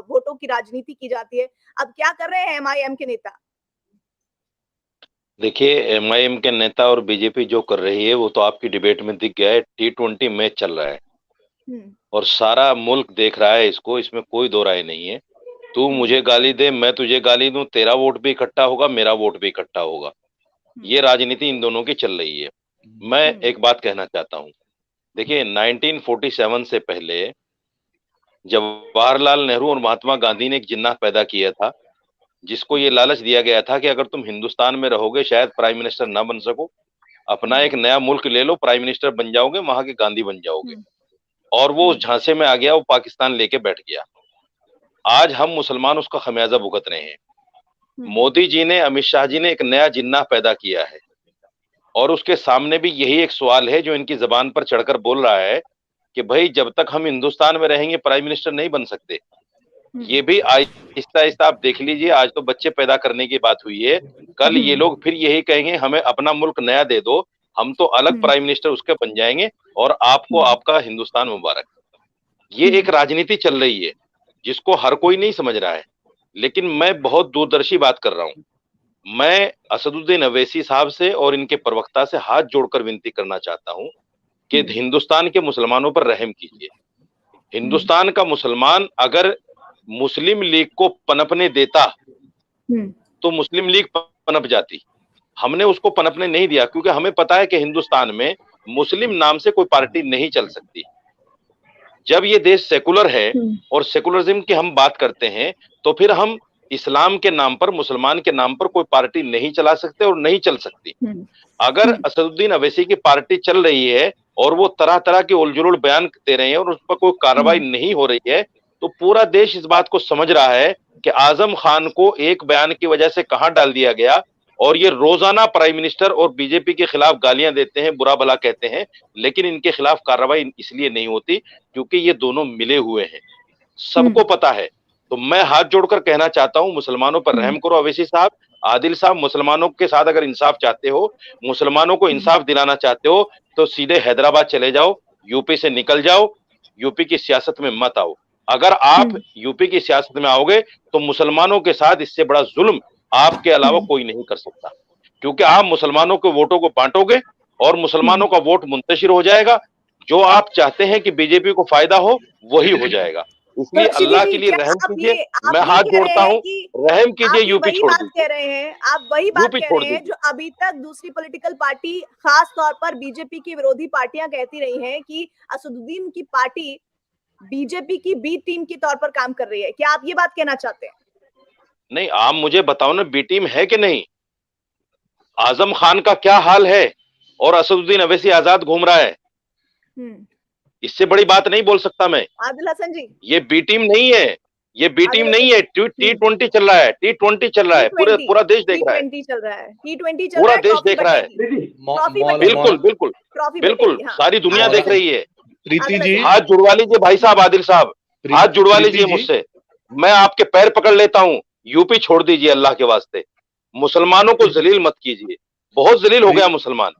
[SPEAKER 1] वोटों की राजनीति की जाती है, अब क्या कर रहे हैं एमआईएम के नेता?
[SPEAKER 5] देखिए, एमआईएम के नेता और बीजेपी जो कर रही है वो तो आपकी डिबेट में दिख गया है। T20 मैच चल रहा है और सारा मुल्क देख रहा है इसको, इसमें कोई दो राय नहीं है। तू मुझे गाली दे, मैं तुझे गाली दूं, तेरा वोट भी इकट्ठा होगा, मेरा वोट भी इकट्ठा होगा। ये राजनीति इन दोनों की चल रही है। मैं एक बात कहना चाहता हूँ। देखिए 1947 से पहले जवाहरलाल नेहरू और महात्मा गांधी ने एक जिन्ना पैदा किया था, जिसको ये लालच दिया गया था कि अगर तुम हिंदुस्तान में रहोगे शायद प्राइम मिनिस्टर ना बन सको, अपना एक नया मुल्क ले लो, प्राइम मिनिस्टर बन जाओगे, वहां के गांधी बन जाओगे। और वो उस झांसे में आ गया, वो पाकिस्तान लेके बैठ गया। आज हम मुसलमान उसका खमियाजा भुगत रहे हैं। मोदी जी ने, अमित शाह जी ने एक नया जिन्ना पैदा किया है और उसके सामने भी यही एक सवाल है जो इनकी जबान पर चढ़कर बोल रहा है कि भाई जब तक हम हिंदुस्तान में रहेंगे प्राइम मिनिस्टर नहीं बन सकते। ये भी आहिस्ता आहिस्ता आप देख लीजिए, आज तो बच्चे पैदा करने की बात हुई है, कल ये लोग फिर यही कहेंगे हमें अपना मुल्क नया दे दो, हम तो अलग प्राइम मिनिस्टर उसके बन जाएंगे और आपको आपका हिंदुस्तान मुबारक। ये एक राजनीति चल रही है जिसको हर कोई नहीं समझ रहा है, लेकिन मैं बहुत दूरदर्शी बात कर रहा हूं। मैं असदुद्दीन अवैसी साहब से और इनके प्रवक्ता से हाथ जोड़कर विनती करना चाहता हूं कि हिंदुस्तान के मुसलमानों पर रहम कीजिए। हिंदुस्तान का मुसलमान अगर मुस्लिम लीग को पनपने देता तो मुस्लिम लीग पनप जाती। हमने उसको पनपने नहीं दिया क्योंकि हमें पता है कि हिंदुस्तान में मुस्लिम नाम से कोई पार्टी नहीं चल सकती। जब ये देश सेकुलर है और सेकुलरिज्म की हम बात करते हैं तो फिर हम इस्लाम के नाम पर, मुसलमान के नाम पर कोई पार्टी नहीं चला सकते और नहीं चल सकती। अगर असदुद्दीन अवैसी की पार्टी चल रही है और वो तरह तरह के उलझुल बयान दे रहे हैं और उस पर कोई कार्रवाई नहीं हो रही है, तो पूरा देश इस बात को समझ रहा है कि आजम खान को एक बयान की वजह से कहां डाल दिया गया, और ये रोजाना प्राइम मिनिस्टर और बीजेपी के खिलाफ गालियां देते हैं, बुरा भला कहते हैं, लेकिन इनके खिलाफ कार्रवाई इसलिए नहीं होती क्योंकि ये दोनों मिले हुए हैं, सबको पता है। तो मैं हाथ जोड़कर कहना चाहता हूं, मुसलमानों पर रहम करो अवैसी साहब, आदिल साहब, मुसलमानों के साथ अगर इंसाफ चाहते हो, मुसलमानों को इंसाफ दिलाना चाहते हो, तो सीधे हैदराबाद चले जाओ, यूपी से निकल जाओ, यूपी की सियासत में मत आओ। अगर आप यूपी की सियासत में आओगे तो मुसलमानों के साथ इससे बड़ा जुल्म आपके अलावा कोई नहीं कर सकता, क्योंकि आप मुसलमानों के वोटों को बांटोगे और मुसलमानों का वोट मुंतशिर हो जाएगा। जो आप चाहते हैं कि बीजेपी को फायदा हो वही हो जाएगा। इसलिए अल्लाह के लिए रहम कीजिए, मैं हाथ जोड़ता हूँ, रहम कीजिए, यूपी छोड़ दीजिए।
[SPEAKER 1] कह रहे हैं आप वही बात कह रहे हैं जो अभी तक दूसरी पॉलिटिकल पार्टी, खास तौर पर बीजेपी की विरोधी पार्टियां कहती रही हैं कि असदुद्दीन की पार्टी बीजेपी की बी टीम के तौर पर काम कर रही है। क्या आप ये बात कहना चाहते हैं?
[SPEAKER 5] नहीं, आप मुझे बताओ ना, बी टीम है कि नहीं? आजम खान का क्या हाल है और असदुद्दीन अवैसी आजाद घूम रहा है, इससे बड़ी बात नहीं बोल सकता मैं।
[SPEAKER 1] आदिल हसन जी,
[SPEAKER 5] ये बी टीम नहीं है, ये बी टीम नहीं है, T20 चल रहा है, T20 चल रहा है, पूरा देश देख रहा है,
[SPEAKER 1] T20 चल रहा है, T20
[SPEAKER 5] पूरा देश देख रहा है। बिल्कुल बिल्कुल बिल्कुल, सारी दुनिया देख रही है।
[SPEAKER 3] प्रीति जी,
[SPEAKER 5] हाथ जुड़वा लीजिए भाई साहब, आदिल साहब, हाथ जुड़वा लीजिए मुझसे, मैं आपके पैर पकड़ लेता हूँ, यूपी छोड़ दीजिए अल्लाह के वास्ते, मुसलमानों को जलील मत कीजिए, बहुत जलील हो गया मुसलमान।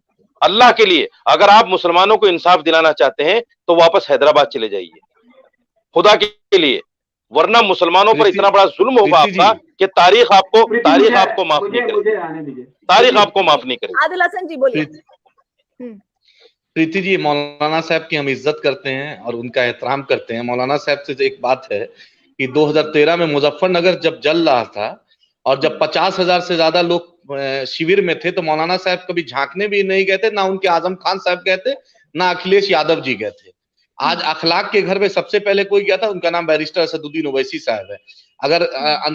[SPEAKER 5] अल्लाह के लिए अगर आप मुसलमानों को इंसाफ दिलाना चाहते हैं तो वापस हैदराबाद चले जाइए, खुदा के लिए, वरना मुसलमानों पर इतना बड़ा जुल्म होगा आपका कि तारीख आपको माफ नहीं करेगी, तारीख आपको माफ नहीं करेगी।
[SPEAKER 1] आदिल हसन जी बोलिए।
[SPEAKER 3] प्रीति जी, मौलाना साहब की हम इज्जत करते हैं और उनका एहतराम करते हैं। मौलाना साहब से एक बात है कि 2013 में मुजफ्फरनगर जब जल रहा था और जब 50,000 से ज्यादा लोग शिविर में थे, तो मौलाना साहब कभी झांकने भी नहीं गए थे, ना उनके आजम खान साहब गए थे, ना अखिलेश यादव जी गए थे। आज अखलाक के घर में सबसे पहले कोई गया था, उनका नाम बैरिस्टर असदुद्दीन ओवैसी साहब है। अगर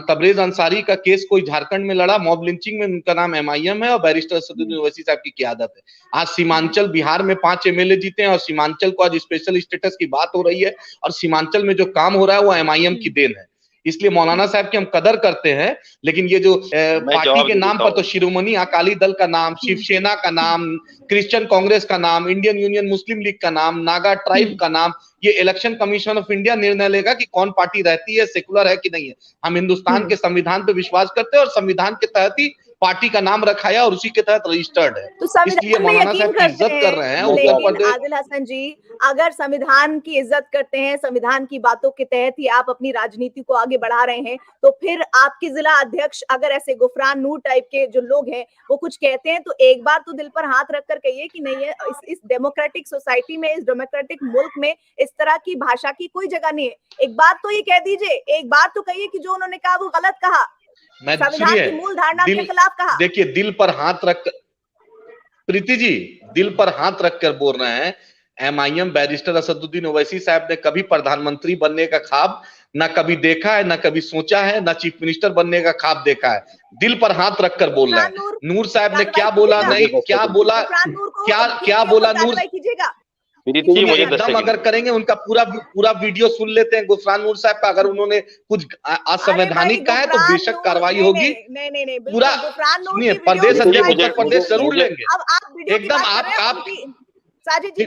[SPEAKER 3] तबरेज अंसारी का केस कोई झारखंड में लड़ा मॉब लिंचिंग में, उनका नाम MIM है और बैरिस्टर असदुद्दीन ओवैसी साहब की क़यादत है। आज सीमांचल बिहार में 5 MLA जीते हैं और सीमांचल को आज स्पेशल स्टेटस की बात हो रही है, और सीमांचल में जो काम हो रहा है वो MIM की देन है। इसलिए मौलाना साहब की हम कदर करते हैं, लेकिन ये जो पार्टी के नाम पर तो शिरोमणि अकाली दल का नाम, शिवसेना का नाम, क्रिश्चियन कांग्रेस का नाम, इंडियन यूनियन मुस्लिम लीग का नाम, नागा ट्राइब का नाम, ये इलेक्शन कमीशन ऑफ इंडिया निर्णय लेगा कि कौन पार्टी रहती है, सेकुलर है कि नहीं है। हम हिंदुस्तान के संविधान पे विश्वास करते हैं और संविधान के तहत ही पार्टी का नाम रखा है और उसी के तहत रजिस्टर्ड है,
[SPEAKER 1] तो
[SPEAKER 3] इसलिए मौलाना साहब की इज्जत कर रहे हैं।
[SPEAKER 1] लेकिन आदिल हसन जी, अगर संविधान की इज्जत करते हैं, संविधान की बातों के तहत ही आप अपनी राजनीति को आगे बढ़ा रहे हैं, तो फिर आपके जिला अध्यक्ष अगर ऐसे गुफरान नूर टाइप के जो लोग हैं वो कुछ कहते हैं, तो एक बार तो दिल पर हाथ रखकर कहिए कि नहीं है, इस डेमोक्रेटिक सोसाइटी में, इस डेमोक्रेटिक मुल्क में इस तरह की भाषा की कोई जगह नहीं है। एक बात तो ये कह दीजिए, एक बार तो कहिए कि जो उन्होंने कहा वो गलत कहा, संविधान की मूल धारणा के खिलाफ कहा।
[SPEAKER 3] देखिए, दिल पर हाथ रख, प्रीति जी, दिल पर हाथ रखकर बोल रहे हैं। MIM बैरिस्टर असदुद्दीन ओवैसी साहब ने कभी प्रधानमंत्री बनने का ख्वाब ना कभी देखा है, ना कभी सोचा है, ना चीफ मिनिस्टर बनने का ख्वाब देखा है। दिल पर हाथ रखकर बोल रहा है। नूर साहब ने क्या बोला, नहीं क्या बोला, क्या बोला नूर, एकदम अगर करेंगे उनका पूरा वीडियो सुन लेते हैं गुफरान नूर साहब का। अगर उन्होंने कुछ असंवैधानिक कहा है तो बेशक कार्रवाई होगी। पूरा सुनिए, प्रदेश अध्यक्ष उत्तर प्रदेश जरूर लेंगे। एकदम आप
[SPEAKER 1] साजिद जी,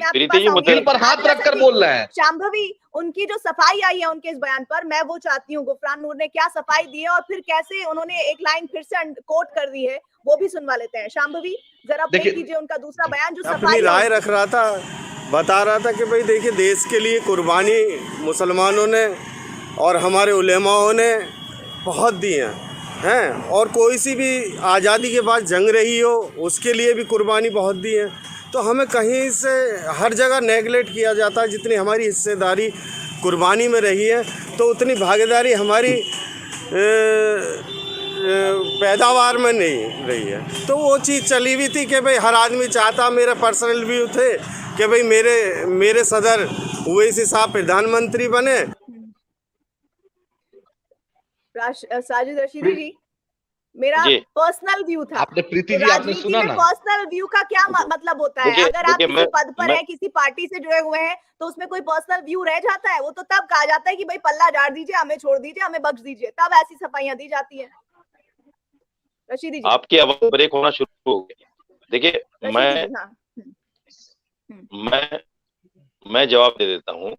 [SPEAKER 3] दिल पर हाथ रखकर बोल रहे हैं।
[SPEAKER 1] शांभवी, उनकी जो सफाई आई है उनके इस बयान पर, मैं वो चाहती हूँ, गुफरान नूर ने क्या सफाई दी है और फिर कैसे उन्होंने एक लाइन फिर से कोट कर दी है, वो भी सुनवा लेते हैं। शांभवी, जरा प्ले कीजिए उनका दूसरा बयान जो
[SPEAKER 6] अपनी राय रख रहा था, बता रहा था कि भाई देखिए, देश के लिए कुर्बानी मुसलमानों ने और हमारे उलेमाओं ने बहुत दी हैं, और कोई सी भी आज़ादी के बाद जंग रही हो उसके लिए भी कुर्बानी बहुत दी है। तो हमें कहीं से हर जगह नेगलेक्ट किया जाता है। जितनी हमारी हिस्सेदारी कुर्बानी में रही है, तो उतनी भागीदारी हमारी पैदावार में नहीं रही है। तो वो चीज़ चली हुई थी कि भाई हर आदमी चाहता, मेरा पर्सनल व्यू थे कि भाई मेरे सदर ओवैसी साहब प्रधानमंत्री बने।
[SPEAKER 1] साजिद रशीदी जी, मेरा
[SPEAKER 5] जी।
[SPEAKER 1] पर्सनल व्यू था।
[SPEAKER 3] आपने प्रीति जी आपने सुना ना,
[SPEAKER 1] पर्सनल व्यू का क्या मतलब होता है?
[SPEAKER 5] देखिए-
[SPEAKER 1] अगर आप
[SPEAKER 5] देखिए,
[SPEAKER 1] किसी पद पर हैं, किसी पार्टी से जुड़े हुए हैं, तो उसमें कोई पर्सनल व्यू रह जाता है? वो तो तब कहा जाता है कि भाई पल्ला झाड़ दीजिए, हमें छोड़ दीजिए, हमें बख्श दीजिए, तब ऐसी सफाइयां दी जाती है। रशीदी जी,
[SPEAKER 5] आपकी आवाज ब्रेक होना शुरू हो गई। देखिए,
[SPEAKER 1] रशीदी जी, हाँ।
[SPEAKER 5] मैं जवाब दे देता हूँ।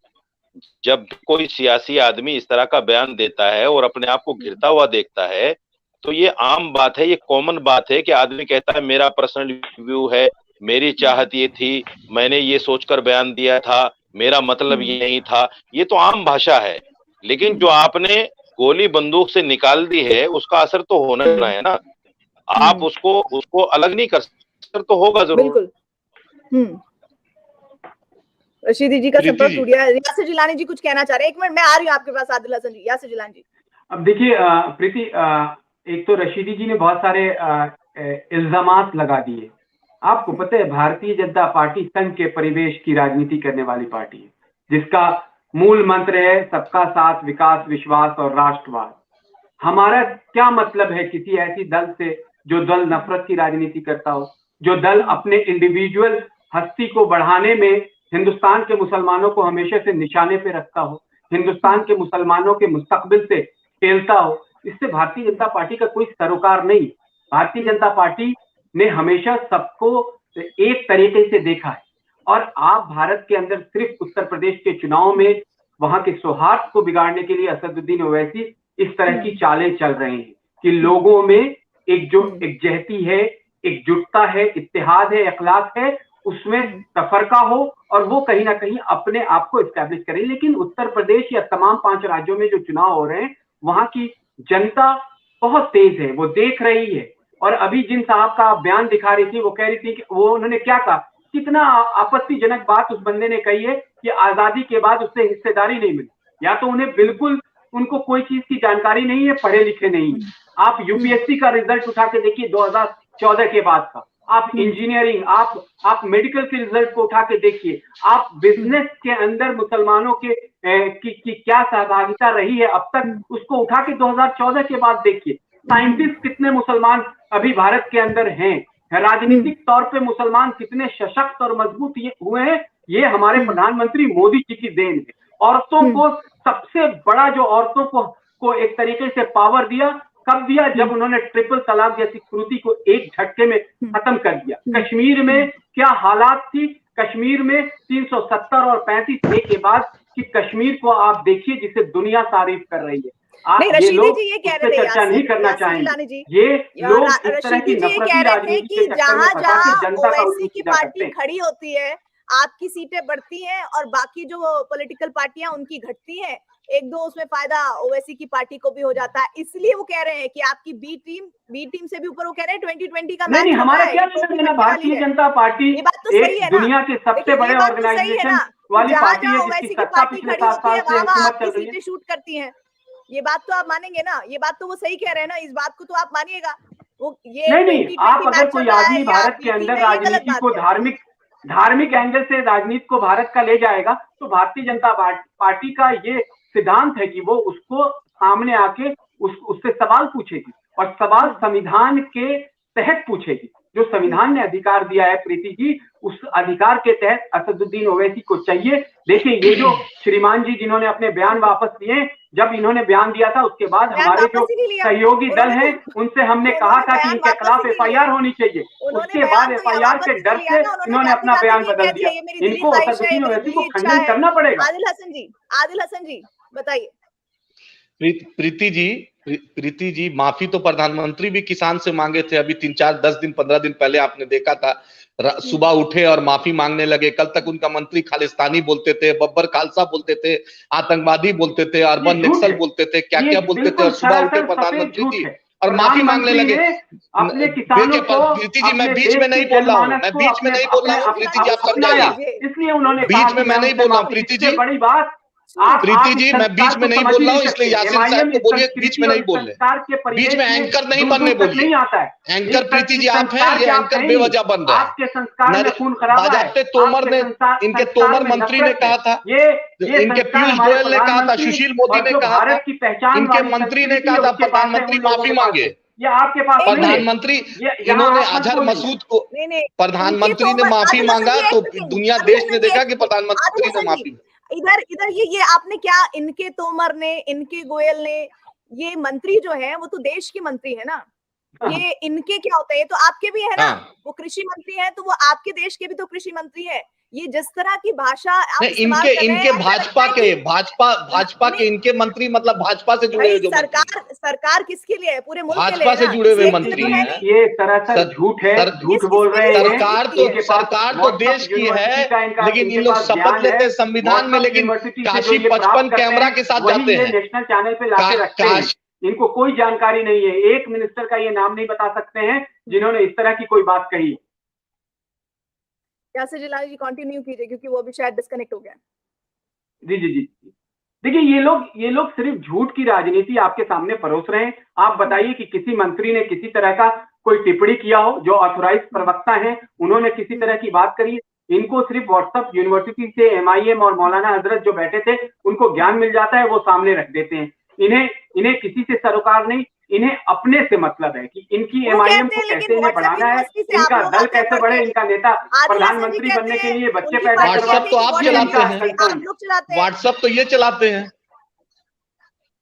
[SPEAKER 5] जब कोई सियासी आदमी इस तरह का बयान देता है और अपने आप को घिरता हुआ देखता है, तो ये आम बात है, ये कॉमन बात है कि आदमी कहता है मेरा पर्सनल व्यू है, मेरी चाहत ये थी, मैंने ये सोचकर बयान दिया था, मेरा मतलब ये नहीं था। ये तो आम भाषा है, लेकिन जो आपने गोली बंदूक से निकाल दी है उसका असर तो होना है ना। आप उसको अलग नहीं कर सकते, असर तो होगा जरूर।
[SPEAKER 1] बिल्कुल। रशीदी जी का
[SPEAKER 3] प्रीति
[SPEAKER 1] संपर्क
[SPEAKER 3] जी।
[SPEAKER 1] टूट गया। यासिर जिलानी जी कुछ कहना चाह रहे हैं? 1 मिनट, मैं आ रही हूँ आपके पास। आदिल हसन जी, यासिर जिलानी जी।
[SPEAKER 2] अब देखिए प्रीति, एक तो रशीदी जी ने बहुत सारे इल्जामात लगा दिए। आपको पता है भारतीय जनता पार्टी संघ के परिवेश की राजनीति करने वाली पार्टी है, जिसका मूल मंत्र है सबका साथ, विकास, विश्वास और राष्ट्रवाद। हमारा क्या मतलब है किसी ऐसी दल से जो दल नफरत की राजनीति करता हो, जो दल अपने इंडिविजुअल हस्ती को बढ़ाने में हिंदुस्तान के मुसलमानों को हमेशा से निशाने पे रखता हो, हिंदुस्तान के मुसलमानों के मुस्तकबिल से खेलता हो। इससे भारतीय जनता पार्टी का कोई सरोकार नहीं। भारतीय जनता पार्टी ने हमेशा सबको एक तरीके से देखा है। और आप भारत के अंदर सिर्फ उत्तर प्रदेश के चुनाव में वहां के सौहार्द को बिगाड़ने के लिए असदुद्दीन ओवैसी इस तरह की चालें चल रहे हैं कि लोगों में एकजहती है, एकजुटता है, इत्तेहाद है, इखलास है, उसमें तफरका हो और वो कहीं ना कहीं अपने आप को एस्टैब्लिश करें। लेकिन उत्तर प्रदेश या तमाम 5 राज्यों में जो चुनाव हो रहे हैं, वहां की जनता बहुत तेज है, वो देख रही है। और अभी जिन साहब का बयान दिखा रही थी, वो कह रही थी कि वो उन्होंने क्या कहा, कितना आपत्तिजनक बात उस बंदे ने कही है कि आजादी के बाद उससे हिस्सेदारी नहीं मिली। या तो उन्हें बिल्कुल उनको कोई चीज की जानकारी नहीं है, पढ़े लिखे नहीं है। आप यूपीएससी का रिजल्ट उठा के देखिए 2014 के बाद का, आप इंजीनियरिंग, आप मेडिकल के रिजल्ट को उठा के देखिए, आप बिजनेस के अंदर मुसलमानों के की क्या सहभागिता रही है अब तक, उसको उठा के 2014 के बाद देखिए। साइंटिस्ट कितने मुसलमान अभी भारत के अंदर हैं, राजनीतिक तौर पे मुसलमान कितने सशक्त और मजबूत हुए हैं, ये हमारे प्रधानमंत्री मोदी जी की देन है। औरतों को सबसे बड़ा जो औरतों को एक तरीके से पावर दिया, कब दिया? जब उन्होंने ट्रिपल तलाक जैसी कुरीति को एक झटके में खत्म कर दिया। कश्मीर में क्या हालात थी, कश्मीर में 370 और 35 के बाद कि कश्मीर को आप देखिए जिसे दुनिया तारीफ कर रही है। आप ये लोग
[SPEAKER 1] ये कह
[SPEAKER 2] उस पे
[SPEAKER 1] रहे
[SPEAKER 2] चर्चा नहीं करना चाहेंगे। ये लोग इस तरह की नफरती राजनीति के चक्कर में फंसा के जनता का
[SPEAKER 1] ओवैसी की पार्टी खड़ी होती है, आपकी सीटें बढ़ती हैं और बाकी जो पॉलिटिकल पार्टियां उनकी घटती हैं, 1-2 उसमें फायदा ओवैसी की पार्टी को भी हो जाता है। इसलिए वो कह रहे हैं कि आपकी बी टीम से भी ऊपर वो कह रहे हैं 2020 का मैच।
[SPEAKER 2] नहीं, हमारा क्या लेना, भारतीय जनता पार्टी एक दुनिया के सबसे बड़े ऑर्गेनाइजेशन वाली पार्टी है जिसकी सत्ता पिछले 7 साल से हुकूमत चल रही है।
[SPEAKER 1] शूट करती हैं, ये बात तो आप मानेंगे ना? ये बात तो वो सही कह रहे हैं ना, इस बात को तो आप मानिएगा। वो ये
[SPEAKER 2] नहीं, आप अगर कोई आदमी भारत के अंदर राजनीति को धार्मिक एंगल से राजनीति को भारत का ले जाएगा, तो भारतीय जनता पार्टी का ये सिद्धांत है कि वो उसको सामने आके उससे सवाल पूछेगी और सवाल संविधान के तहत पूछेगी। जो संविधान ने अधिकार दिया है प्रीति जी, उस अधिकार के तहत असदुद्दीन ओवैसी को चाहिए। देखिए, ये जो श्रीमान जी जिन्होंने अपने बयान वापस लिए, जब इन्होंने बयान दिया था उसके बाद हमारे जो सहयोगी दल हैं उनसे हमने कहा था कि इनके खिलाफ FIR होनी चाहिए। उसके बाद FIR के डर से इन्होंने अपना बयान बदल दिया। इनको असदुद्दीन ओवैसी को खंडन करना पड़ेगा।
[SPEAKER 1] आदिल हसन जी बताइए।
[SPEAKER 3] प्रीति जी, माफी तो प्रधानमंत्री भी किसान से मांगे थे। अभी 10 दिन 15 दिन पहले आपने देखा था, सुबह उठे और माफी मांगने लगे। कल तक उनका मंत्री खालिस्तानी बोलते थे, बब्बर खालसा बोलते थे, आतंकवादी बोलते थे, अर्बन नक्सल बोलते थे, क्या क्या बोलते थे। और सुबह उठे प्रधानमंत्री जी और माफी मांगने लगे। प्रीति जी, मैं बीच में नहीं बोल रहा हूँ, प्रीति जी आप समझाइए।
[SPEAKER 2] इसलिए उन्होंने
[SPEAKER 3] बीच में मैं नहीं बोल रहा हूँ प्रीति जी।
[SPEAKER 2] बड़ी बात
[SPEAKER 3] प्रीति जी, मैं बीच में नहीं बोल रहा हूँ, इसलिए यासिर साहब को बोलिए बीच में नहीं बोल रहे, बीच में एंकर नहीं बनने बोलिए। एंकर प्रीति जी आप हैं, ये एंकर बेवजह बन रहे हैं। बाजाप्ते तोमर ने, इनके तोमर मंत्री ने कहा था, इनके पीयूष गोयल ने कहा था, सुशील मोदी ने कहा था, इनके मंत्री ने कहा था प्रधानमंत्री माफी मांगे।
[SPEAKER 1] ये आपके पास
[SPEAKER 3] प्रधानमंत्री, इन्होंने अजहर मसूद को, प्रधानमंत्री ने माफी मांगा तो दुनिया देश ने देखा कि प्रधानमंत्री ने माफी।
[SPEAKER 1] इधर ये आपने क्या, इनके तोमर ने, इनके गोयल ने, ये मंत्री जो है वो तो देश के मंत्री है ना, ये इनके क्या होता है, ये तो आपके भी है ना, वो कृषि मंत्री है तो वो आपके देश के भी तो कृषि मंत्री है। ये जिस तरह की भाषा आप
[SPEAKER 3] इनके भाजपा के इनके मंत्री, मतलब भाजपा से जुड़े हुए जो
[SPEAKER 1] सरकार किसके लिए है, पूरे मुल्क के लिए,
[SPEAKER 3] भाजपा से जुड़े हुए मंत्री हैं।
[SPEAKER 2] ये सरासर झूठ है, झूठ बोल रहे हैं।
[SPEAKER 3] सरकार तो देश की है, लेकिन इन लोग शपथ लेते हैं संविधान में, लेकिन काशी 55 कैमरा के साथ जाते हैं,
[SPEAKER 2] नेशनल चैनल पे लाके रखते हैं। इनको कोई जानकारी नहीं है, एक मिनिस्टर का ये नाम नहीं बता सकते हैं जिन्होंने इस तरह की कोई बात कही।
[SPEAKER 1] यासिर जिलानी जी कंटिन्यू कीजिए, क्योंकि वो भी शायद डिस्कनेक्ट हो गया।
[SPEAKER 2] जी जी जी, देखिए ये लोग सिर्फ झूठ की राजनीति आपके सामने परोस रहे हैं। आप बताइए कि किसी मंत्री ने किसी तरह का कोई टिप्पणी किया हो, जो ऑथोराइज प्रवक्ता हैं उन्होंने किसी तरह की बात करी? इनको सिर्फ व्हाट्सएप यूनिवर्सिटी से MIM और मौलाना हजरत जो बैठे थे उनको ज्ञान मिल जाता है, वो सामने रख देते हैं। इन्हें किसी से सरोकार नहीं, इन्हें अपने से मतलब है कि इनकी MIM को कैसे इन्हें बढ़ाना है, इनका दल कैसे बढ़े, इनका नेता प्रधानमंत्री बनने के लिए बच्चे पैदा करवाए।
[SPEAKER 3] व्हाट्सएप तो आप चलाते हैं, व्हाट्सएप तो ये चलाते हैं,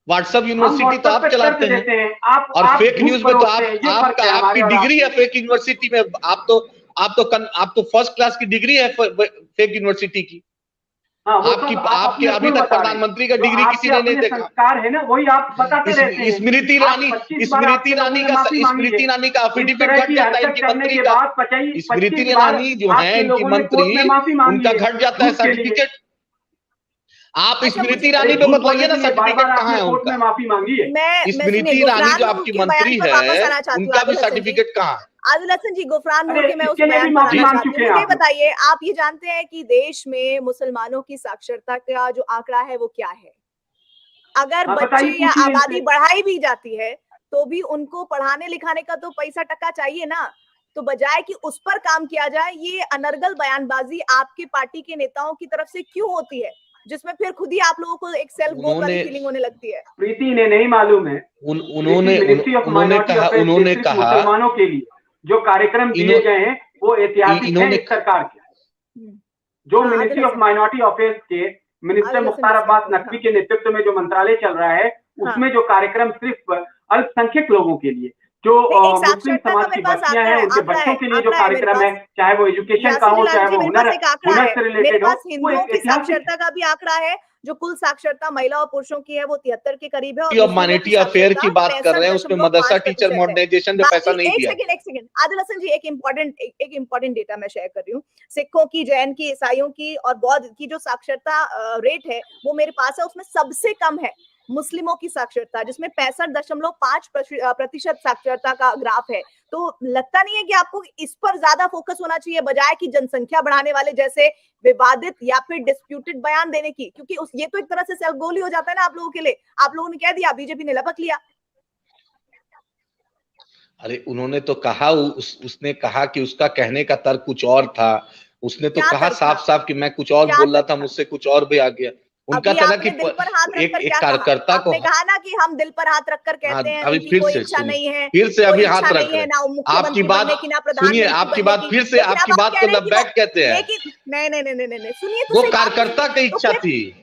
[SPEAKER 3] व्हाट्सएप यूनिवर्सिटी तो आप चलाते हैं, और फेक न्यूज में तो आपकी डिग्री है फेक यूनिवर्सिटी में, आप तो फर्स्ट क्लास की डिग्री है फेक यूनिवर्सिटी की। आपके अभी तक प्रधानमंत्री का डिग्री किसी ने नहीं देखा।
[SPEAKER 2] संस्कार है ना, वही आप बताते रहते हैं।
[SPEAKER 3] स्मृति ईरानी का एफिडेविट घट जाता है इनकी मंत्री का। स्मृति ईरानी जो है इनकी मंत्री, उनका घट जाता है सर्टिफिकेट। आप स्मृति ईरानी पे बताइए ना सर्टिफिकेट कहाँ है उनका।
[SPEAKER 2] माफी मांगी है
[SPEAKER 3] स्मृति ईरानी जो आपकी मंत्री है, उनका भी सर्टिफिकेट कहाँ है?
[SPEAKER 1] आदिल हसन जी, गुफरान नूर के मैं उस बयान पर आना चाहती हूँ। मुझे बताइए, आप ये जानते हैं कि देश में मुसलमानों की साक्षरता का जो आंकड़ा है वो क्या है? अगर बच्चे या आबादी बढ़ाई भी जाती है तो भी उनको पढ़ाने लिखाने का तो पैसा टका चाहिए ना, तो बजाय कि उस पर काम किया जाए, ये अनर्गल बयानबाजी आपके पार्टी के नेताओं की तरफ से क्यों होती है, जिसमें फिर खुद ही आप लोगों को एक सेल्फ गोल वाली फीलिंग होने लगती है?
[SPEAKER 2] प्रीति इन्हें नहीं मालूम है, उन्होंने कहा मुसलमानों के लिए जो कार्यक्रम दिए गए हैं वो ऐतिहासिक है इस सरकार के। जो मिनिस्ट्री ऑफ माइनॉरिटी अफेयर्स के मिनिस्टर मुख्तार अब्बास नकवी के नेतृत्व में जो मंत्रालय चल रहा है, उसमें जो कार्यक्रम सिर्फ अल्पसंख्यक लोगों के लिए, जो मुस्लिम समाज की बच्चियां हैं उनके बच्चों के लिए जो कार्यक्रम है, चाहे वो एजुकेशन का हो, चाहे वो हुनर से रिलेटेड हो,
[SPEAKER 1] हिंदुओं की साक्षरता का भी आंकड़ा है। जो कुल साक्षरता महिला और पुरुषों की है वो 73 के करीब है। और
[SPEAKER 3] ह्यूमैनिटी अफेयर की बात कर रहे हैं, उसमें मदरसा टीचर मॉडर्नाइजेशन जो पैसा नहीं दिया।
[SPEAKER 1] एक सेकंड आदिल हसन जी, एक इम्पोर्टेंट डेटा मैं शेयर कर रही हूँ। सिखों की, जैन की, ईसाइयों की और बौद्ध की जो साक्षरता रेट है वो मेरे पास है, उसमें सबसे कम है मुस्लिमों की साक्षरता, जिसमें 65.5% साक्षरता का ग्राफ है। तो लगता नहीं है कि आपको इस पर ज्यादा फोकस होना चाहिए बजाय कि जनसंख्या बढ़ाने वाले जैसे विवादित या फिर डिस्प्यूटेड बयान देने की? क्योंकि ये तो एक तरह से सेल्फ गोल ही हो जाता है ना आप लोगों के लिए। आप लोगों ने कह दिया, बीजेपी ने लपक लिया।
[SPEAKER 3] अरे उन्होंने तो कहा, उसने कहा कि उसका कहने का तर्क कुछ और था। उसने तो कहा साफ साफ कि मैं कुछ और बोल रहा था, मुझसे कुछ और भी आ गया। उनका कहना कि एक कार्यकर्ता को
[SPEAKER 1] कहा ना कि हम दिल पर हाथ रखकर कहते हैं
[SPEAKER 3] अभी फिर से इच्छा नहीं है, फिर से अभी हाथ रख रहे हैं। आपकी बात सुनिए, आपकी बात फिर से, आपकी बात को लबैक कहते हैं।
[SPEAKER 1] नहीं सुनिए,
[SPEAKER 3] वो कार्यकर्ता की इच्छा थी।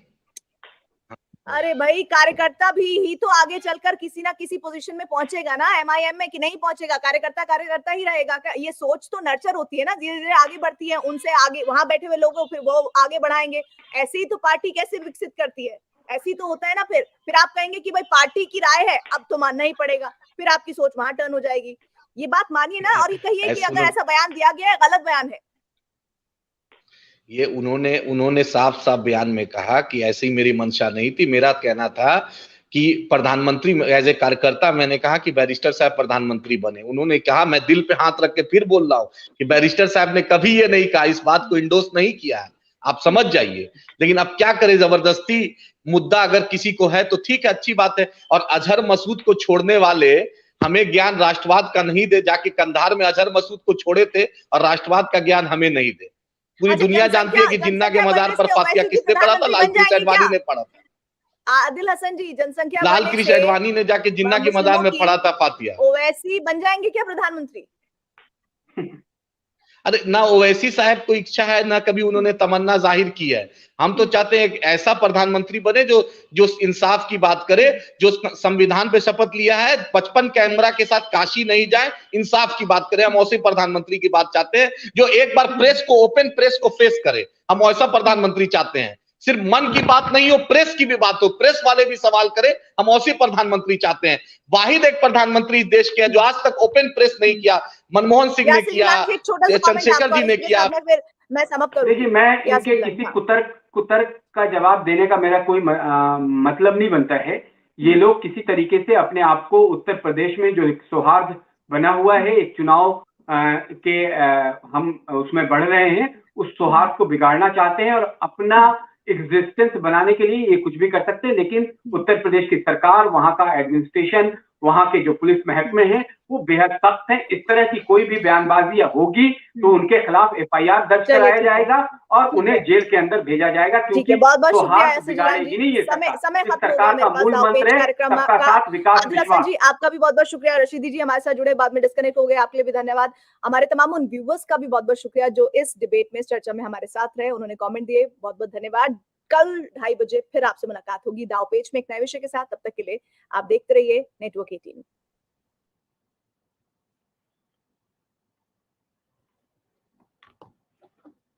[SPEAKER 1] अरे भाई, कार्यकर्ता भी ही तो आगे चलकर किसी ना किसी पोजीशन में पहुंचेगा ना MIM में, कि नहीं पहुंचेगा? कार्यकर्ता ही रहेगा। ये सोच तो नर्चर होती है ना, धीरे धीरे आगे बढ़ती है, उनसे आगे वहां बैठे हुए लोगों फिर वो आगे बढ़ाएंगे। ऐसे ही तो पार्टी कैसे विकसित करती है, ऐसे ही तो होता है ना। फिर आप कहेंगे कि भाई पार्टी की राय है, अब तो मानना ही पड़ेगा, फिर आपकी सोच वहां टर्न हो जाएगी। ये बात मानिए ना, और ये कहिए कि अगर ऐसा बयान दिया गया है गलत बयान है।
[SPEAKER 3] ये उन्होंने साफ साफ बयान में कहा कि ऐसी मेरी मंशा नहीं थी। मेरा कहना था कि प्रधानमंत्री, एज ए कार्यकर्ता मैंने कहा कि बैरिस्टर साहब प्रधानमंत्री बने। उन्होंने कहा, मैं दिल पे हाथ रख के फिर बोल रहा हूँ कि बैरिस्टर साहब ने कभी ये नहीं कहा, इस बात को इंडोर्स नहीं किया है। आप समझ जाइए। लेकिन अब क्या करें, जबरदस्ती मुद्दा अगर किसी को है तो ठीक है, अच्छी बात है। और अजहर मसूद को छोड़ने वाले हमें ज्ञान राष्ट्रवाद का नहीं दे, जाके कंधार में अजहर मसूद को छोड़े थे और राष्ट्रवाद का ज्ञान हमें नहीं दे। पूरी
[SPEAKER 1] अच्छा,
[SPEAKER 3] दुनिया जानती है कि जिन्ना के
[SPEAKER 1] जनसंख्या
[SPEAKER 3] मजार
[SPEAKER 1] बढ़ने
[SPEAKER 3] पर
[SPEAKER 1] से
[SPEAKER 3] फांसिया
[SPEAKER 1] ओवैसी जी
[SPEAKER 3] किसने पड़ा था?
[SPEAKER 1] प्रधानमंत्री
[SPEAKER 3] लाल
[SPEAKER 1] बन
[SPEAKER 3] कृष्ण
[SPEAKER 1] जाएंगे
[SPEAKER 3] आडवाणी
[SPEAKER 1] क्या?
[SPEAKER 3] ने पड़ा था।
[SPEAKER 1] आदिल हसन जी, जनसंख्या
[SPEAKER 3] लाल
[SPEAKER 1] बढ़ने
[SPEAKER 3] कृष्ण
[SPEAKER 1] से
[SPEAKER 3] आडवाणी ने जाके जिन्ना के मजार में पड़ा था फातिया।
[SPEAKER 1] ओवैसी बन जाएंगे क्या प्रधानमंत्री?
[SPEAKER 3] अरे ना ओवैसी साहब को इच्छा है, ना कभी उन्होंने तमन्ना जाहिर की है। हम तो चाहते हैं एक ऐसा प्रधानमंत्री बने जो जो इंसाफ की बात करे, जो संविधान पे शपथ लिया है, 55 कैमरा के साथ काशी नहीं जाए, इंसाफ की बात करे। हम ऐसे प्रधानमंत्री की बात चाहते हैं जो एक बार प्रेस को, ओपन प्रेस को फेस करे। हम ऐसा प्रधानमंत्री चाहते हैं, सिर्फ मन की बात नहीं हो, प्रेस की भी बात हो, प्रेस वाले भी सवाल करें। हम ऐसे प्रधानमंत्री चाहते हैं। वाहिद एक प्रधानमंत्री इस देश के है जो आज तक ओपन प्रेस नहीं किया। मनमोहन सिंह ने
[SPEAKER 1] यासिर
[SPEAKER 3] किया,
[SPEAKER 1] गिलानी की एक छोटा सा कमेंट
[SPEAKER 3] चंद्रशेखर
[SPEAKER 1] आपका,
[SPEAKER 3] जी ने
[SPEAKER 1] उसके
[SPEAKER 3] किया।
[SPEAKER 1] बाद में फिर मैं समाप्त करूंगी।
[SPEAKER 2] देखिए, मैं इनके
[SPEAKER 1] यासिर गिलानी,
[SPEAKER 2] किसी
[SPEAKER 1] हाँ।
[SPEAKER 2] कुतर्क का जवाब देने का मेरा कोई मतलब नहीं बनता है। ये लोग किसी तरीके से अपने आप को उत्तर प्रदेश में जो एक सौहार्द बना हुआ है, एक चुनाव के हम उसमें बढ़ रहे हैं, उस सौहार्द को बिगाड़ना चाहते हैं और अपना एग्जिस्टेंस बनाने के लिए ये कुछ भी कर सकते हैं। लेकिन उत्तर प्रदेश की सरकार, वहां का एडमिनिस्ट्रेशन, वहां के जो पुलिस महकमे हैं, वो बेहद सख्त हैं। इस तरह की कोई भी बयानबाजी होगी तो उनके खिलाफ FIR दर्ज कराया जाएगा और उन्हें जेल के अंदर भेजा जाएगा, क्योंकि
[SPEAKER 1] बहुत बहुत शुक्रिया
[SPEAKER 2] सौहार्द
[SPEAKER 1] यासिर गिलानी
[SPEAKER 2] बिगाड़ेगी
[SPEAKER 1] जी।
[SPEAKER 2] नहीं ये
[SPEAKER 1] समय
[SPEAKER 2] सरकार। इस
[SPEAKER 1] खत्म हो गया
[SPEAKER 2] सरकार
[SPEAKER 1] मेरे
[SPEAKER 2] का
[SPEAKER 1] पास
[SPEAKER 2] मूल
[SPEAKER 1] दाव पेच
[SPEAKER 2] मंत्र है
[SPEAKER 1] कार्यक्रम
[SPEAKER 2] सबका
[SPEAKER 1] का।
[SPEAKER 2] साथ, विकास,
[SPEAKER 1] आदिल हसन
[SPEAKER 2] विश्वास।
[SPEAKER 1] जी, आपका भी बहुत बहुत शुक्रिया। रशीदी जी हमारे साथ जुड़े, बाद में डिस्कनेक्ट हो गए, आपके लिए भी धन्यवाद। हमारे तमाम उन व्यूवर्स का भी बहुत बहुत शुक्रिया जो इस डिबेट में, इस चर्चा में हमारे साथ रहे, उन्होंने कमेंट दिए, बहुत बहुत धन्यवाद। कल 2:30 बजे फिर आपसे मुलाकात होगी दाव पेच में एक नए विषय के साथ। तब तक के लिए आप देखते रहिए नेटवर्क 18।